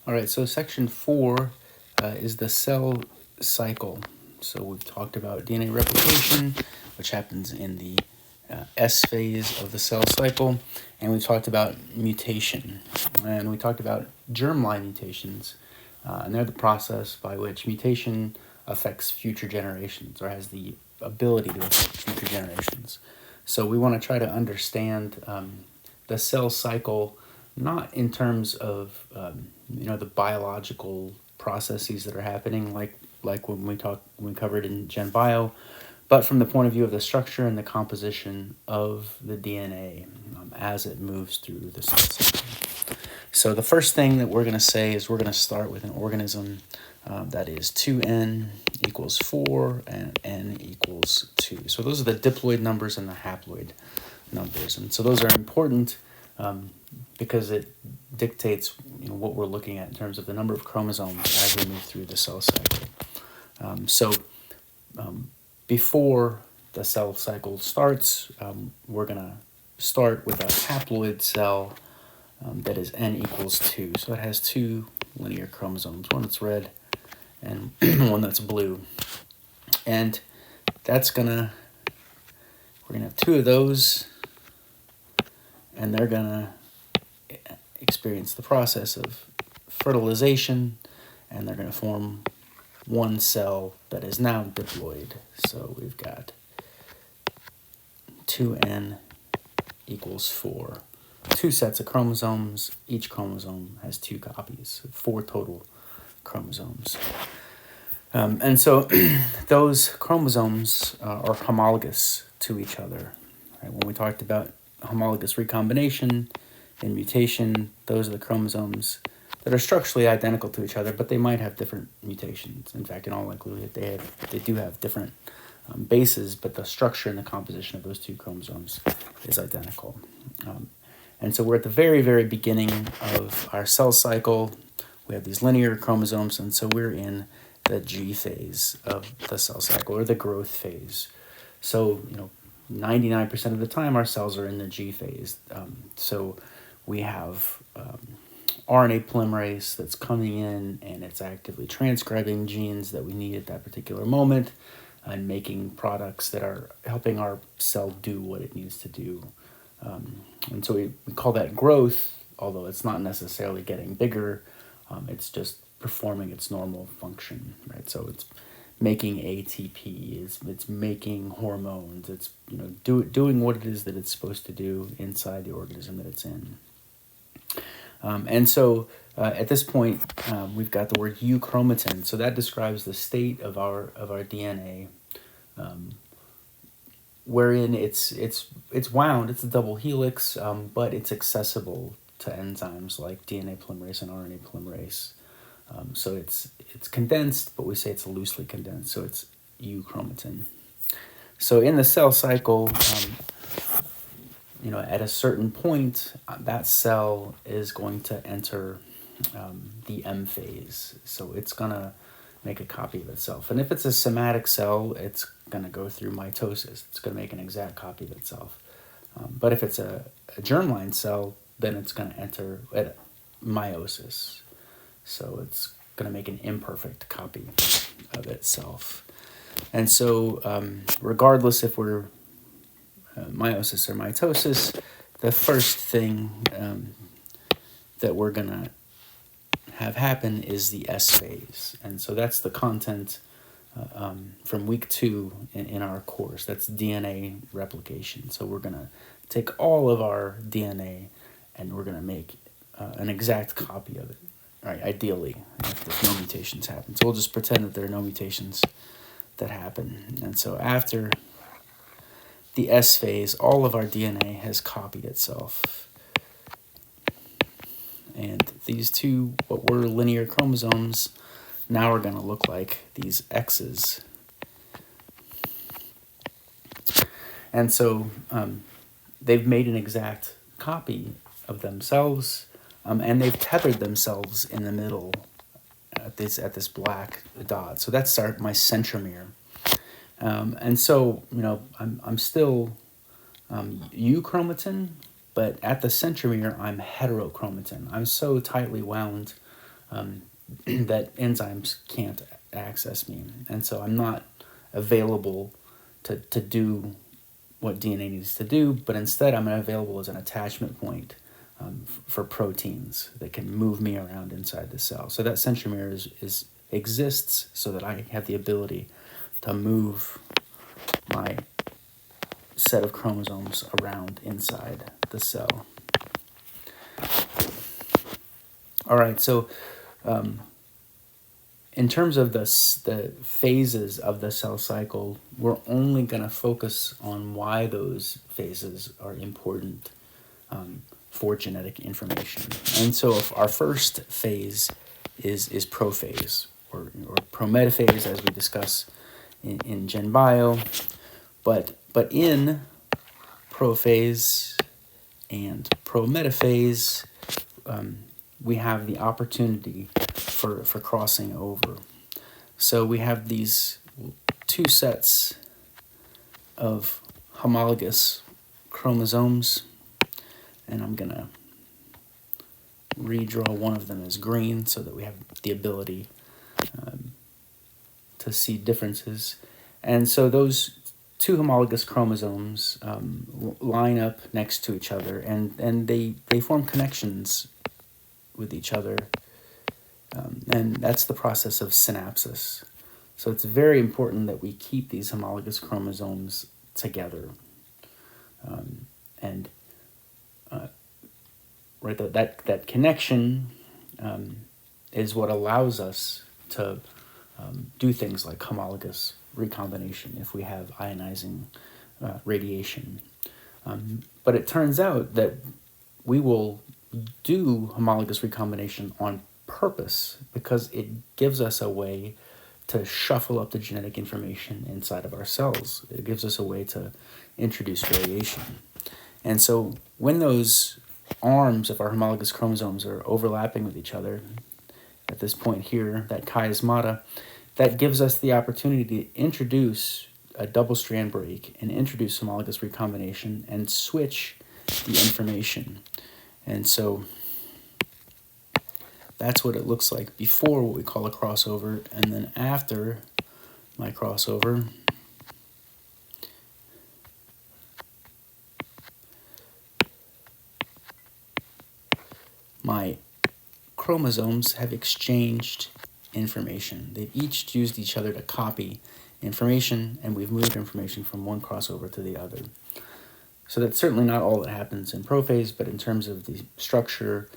All right, so section 4 is the cell cycle. So we've talked about DNA replication, which happens in the S phase of the cell cycle, and we talked about mutation, and we talked about germline mutations, and they're the process by which mutation affects future generations or has the ability to affect future generations. So we want to try to understand the cell cycle, not in terms of the biological processes that are happening, like when we covered in Gen Bio, but from the point of view of the structure and the composition of the DNA as it moves through the cell cycle. So the first thing that we're going to say is we're going to start with an organism that is 2n equals 4 and n equals 2. So those are the diploid numbers and the haploid numbers. And so those are important because it dictates what we're looking at in terms of the number of chromosomes as we move through the cell cycle. Before the cell cycle starts, we're going to start with a haploid cell that is n equals 2. So it has 2 linear chromosomes, one that's red and one that's blue. And we're going to have 2 of those, and they're going to experience the process of fertilization, and they're going to form one cell that is now diploid. So we've got 2n equals 4. 2 sets of chromosomes. Each chromosome has 2 copies, 4 total chromosomes. And so those chromosomes are homologous to each other. Right? When we talked about homologous recombination and mutation, those are the chromosomes that are structurally identical to each other, but they might have different mutations. In fact, in all likelihood, they do have different bases, but the structure and the composition of those 2 chromosomes is identical. And so we're at the very, very beginning of our cell cycle. We have these linear chromosomes, and so we're in the G phase of the cell cycle, or the growth phase. So, 99% of the time our cells are in the G phase. So we have RNA polymerase that's coming in, and it's actively transcribing genes that we need at that particular moment and making products that are helping our cell do what it needs to do. And so we call that growth, although it's not necessarily getting bigger. It's just performing its normal function, right? So it's making ATP, it's making hormones, it's doing what it is that it's supposed to do inside the organism that it's in. And so at this point, we've got the word euchromatin. So that describes the state of our DNA, wherein it's wound. It's a double helix, but it's accessible to enzymes like DNA polymerase and RNA polymerase. So it's condensed, but we say it's loosely condensed. So it's euchromatin. So in the cell cycle, at a certain point, that cell is going to enter the M phase. So it's going to make a copy of itself. And if it's a somatic cell, it's going to go through mitosis. It's going to make an exact copy of itself. But if it's a germline cell, then it's going to enter at meiosis. So it's going to make an imperfect copy of itself. And so regardless if we're meiosis or mitosis, the first thing that we're going to have happen is the S phase. And so that's the content from week 2 in our course. That's DNA replication. So we're going to take all of our DNA and we're going to make an exact copy of it, right? Ideally, if no mutations happen. So we'll just pretend that there are no mutations that happen. And so after the S phase, all of our DNA has copied itself. And these 2, what were linear chromosomes, now are going to look like these X's. And so they've made an exact copy of themselves, and they've tethered themselves in the middle at this black dot. So that's my centromere. And so, I'm still euchromatin, but at the centromere, I'm heterochromatin. I'm so tightly wound that enzymes can't access me. And so I'm not available to do what DNA needs to do, but instead I'm available as an attachment point for proteins that can move me around inside the cell. So that centromere exists so that I have the ability to move my set of chromosomes around inside the cell. All right, so in terms of the phases of the cell cycle, we're only going to focus on why those phases are important for genetic information. And so if our first phase is prophase, or prometaphase, as we discuss in GenBio. But in prophase and prometaphase, we have the opportunity for crossing over. So we have these two sets of homologous chromosomes, and I'm going to redraw one of them as green so that we have the ability to see differences. And so those two homologous chromosomes line up next to each other, and they form connections with each other, and that's the process of synapsis. So it's very important that we keep these homologous chromosomes together, and that connection is what allows us to do things like homologous recombination if we have ionizing radiation. But it turns out that we will do homologous recombination on purpose because it gives us a way to shuffle up the genetic information inside of our cells. It gives us a way to introduce variation. And so when those arms of our homologous chromosomes are overlapping with each other, at this point here, that chiasmata, that gives us the opportunity to introduce a double strand break and introduce homologous recombination and switch the information. And so that's what it looks like before what we call a crossover, and then after my crossover, my chromosomes have exchanged information. They've each used each other to copy information, and we've moved information from one crossover to the other. So that's certainly not all that happens in prophase, but in terms of the structure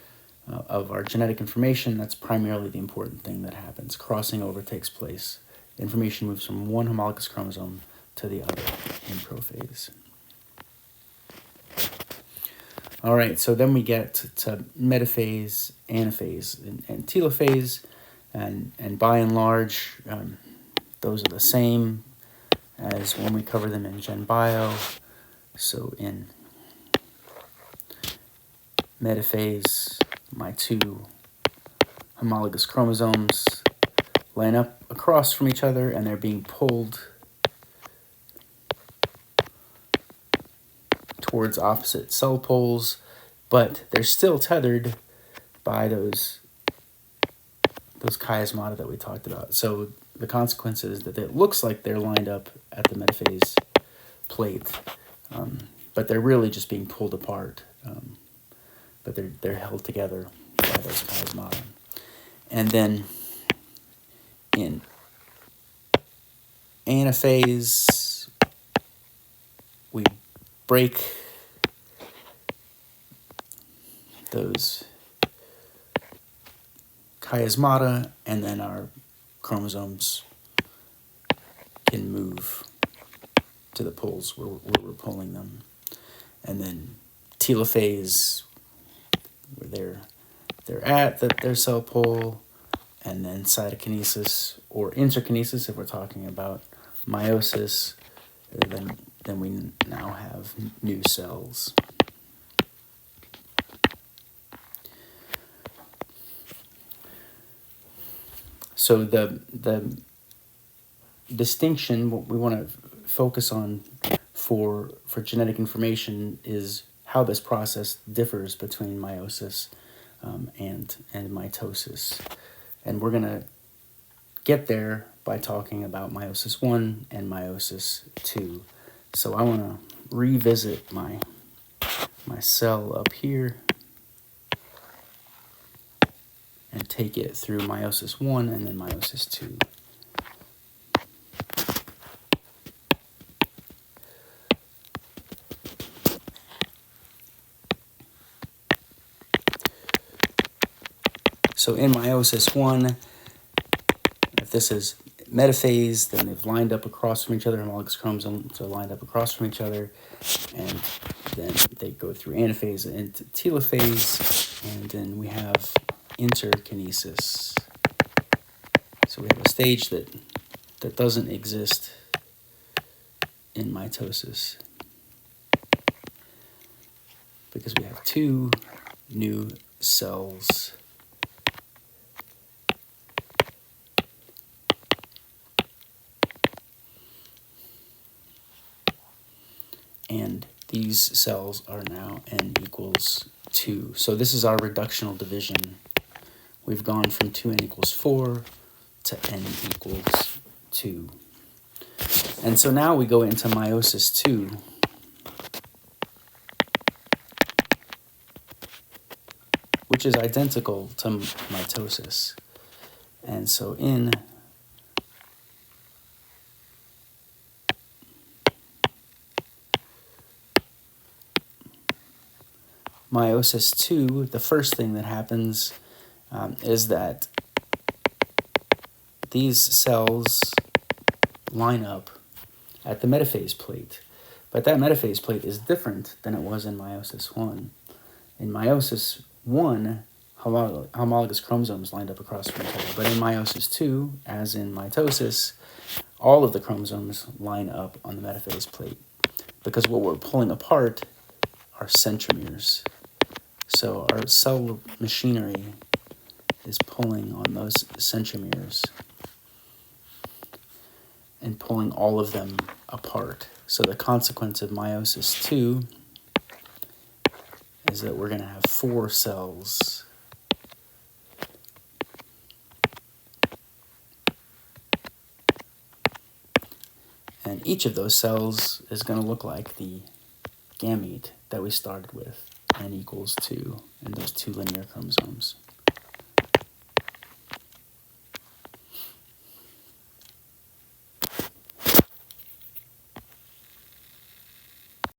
of our genetic information, that's primarily the important thing that happens. Crossing over takes place. Information moves from one homologous chromosome to the other in prophase. All right, so then we get to metaphase, anaphase, and telophase, and by and large, those are the same as when we cover them in GenBio. So in metaphase, my two homologous chromosomes line up across from each other, and they're being pulled towards opposite cell poles, but they're still tethered by those chiasmata that we talked about. So the consequence is that it looks like they're lined up at the metaphase plate, but they're really just being pulled apart. But they're held together by those chiasmata. And then in anaphase, we break those chiasmata, and then our chromosomes can move to the poles where we're pulling them. And then telophase, where they're at their cell pole, and then cytokinesis or interkinesis if we're talking about meiosis, then we now have new cells. So the distinction, what we want to focus on for genetic information is how this process differs between meiosis and mitosis. And we're going to get there by talking about meiosis 1 and meiosis 2. So I want to revisit my cell up here and take it through meiosis 1 and then meiosis 2. So in meiosis 1, if this is metaphase, then they've lined up across from each other. Homologous chromosomes are lined up across from each other. And then they go through anaphase into telophase. And then we have interkinesis. So we have a stage that doesn't exist in mitosis, because we have two new cells. And these cells are now n equals 2. So this is our reductional division. We've gone from 2n equals 4 to n equals 2. And so now we go into meiosis 2. Which is identical to mitosis. And so in meiosis 2, the first thing that happens is that these cells line up at the metaphase plate. But that metaphase plate is different than it was in meiosis 1. In meiosis 1, homologous chromosomes lined up across from each other. But in meiosis 2, as in mitosis, all of the chromosomes line up on the metaphase plate, because what we're pulling apart are centromeres. So our cell machinery is pulling on those centromeres and pulling all of them apart. So the consequence of meiosis 2 is that we're going to have 4 cells. And each of those cells is going to look like the gamete that we started with, n equals 2, and those 2 linear chromosomes.